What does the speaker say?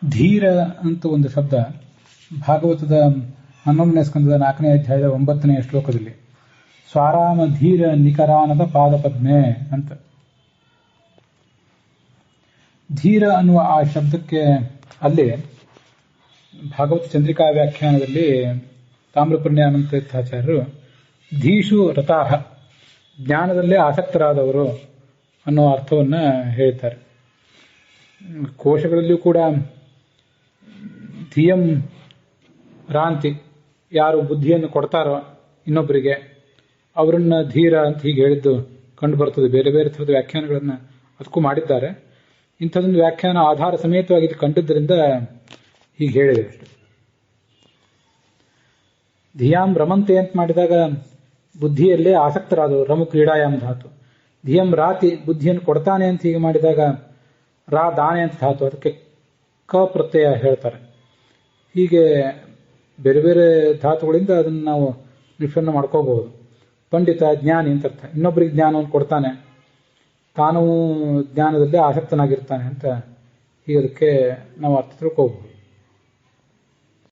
ಧೀರ ಅಂತ ಒಂದು ಶಬ್ದ ಭಾಗವತದ 11ನೇ ಸ್ಕಂದದ 4ನೇ ಅಧ್ಯಾಯದ 9ನೇ ಶ್ಲೋಕದಲ್ಲಿ ಸ್ವಾರಾಮ ಧೀರ ನಿಕರಾನದ ಪಾದಪದ್ಮೆ ಅಂತ. ಧೀರ ಅನ್ನುವ ಆ ಶಬ್ದಕ್ಕೆ ಅಲ್ಲಿ ಭಾಗವತ ಚಂದ್ರಿಕಾ ವ್ಯಾಖ್ಯಾನದಲ್ಲಿ ತಾಮ್ರಪರ್ಣಿ ಅನಂತೀರ್ಥಾಚಾರ್ಯರು ಧೀಷು ರತಾಹ, ಜ್ಞಾನದಲ್ಲೇ ಆಸಕ್ತರಾದವರು ಅನ್ನೋ ಅರ್ಥವನ್ನ ಹೇಳ್ತಾರೆ. ಕೋಶಗಳಲ್ಲಿಯೂ ಕೂಡ ಧಿಯಂ ರಾಂತಿ, ಯಾರು ಬುದ್ಧಿಯನ್ನು ಕೊಡ್ತಾರೋ ಇನ್ನೊಬ್ಬರಿಗೆ ಅವರನ್ನ ಧೀರ ಅಂತ ಹೀಗೆ ಹೇಳಿದ್ದು ಕಂಡು ಬರ್ತದೆ. ಬೇರೆ ಬೇರೆ ಥರದ ವ್ಯಾಖ್ಯಾನಗಳನ್ನ ಅದಕ್ಕೂ ಮಾಡಿದ್ದಾರೆ. ಇಂಥದೊಂದು ವ್ಯಾಖ್ಯಾನ ಆಧಾರ ಸಮೇತವಾಗಿ ಇದು ಕಂಡಿದ್ದರಿಂದ ಹೀಗೆ ಹೇಳಿದೆ. ಧಿಯಾಂ ರಮಂತೆ ಅಂತ ಮಾಡಿದಾಗ ಬುದ್ಧಿಯಲ್ಲೇ ಆಸಕ್ತರಾದವರು, ರಮು ಕ್ರೀಡಾಯಾಮ್ ಧಾತು. ಧಿಯಂ ರಾತಿ, ಬುದ್ಧಿಯನ್ನು ಕೊಡ್ತಾನೆ ಅಂತ ಹೀಗೆ ಮಾಡಿದಾಗ ರಾ ದಾನೆ ಅಂತ ಧಾತು, ಅದಕ್ಕೆ ಕ ಪ್ರತ್ಯಯ ಹೇಳ್ತಾರೆ. ಹೀಗೆ ಬೇರೆ ಬೇರೆ ಧಾತುಗಳಿಂದ ಅದನ್ನು ನಾವು ನಿಷ್ಪನ್ನ ಮಾಡ್ಕೋಬಹುದು. ಪಂಡಿತ ಜ್ಞಾನಿ ಅಂತ ಅರ್ಥ. ಇನ್ನೊಬ್ಬರಿಗೆ ಜ್ಞಾನವನ್ನು ಕೊಡ್ತಾನೆ, ತಾನೂ ಜ್ಞಾನದಲ್ಲಿ ಆಸಕ್ತನಾಗಿರ್ತಾನೆ ಅಂತ ಹೀಗೆ ಅದಕ್ಕೆ ನಾವು ಅರ್ಥ ತಿಳ್ಕೋಬಹುದು.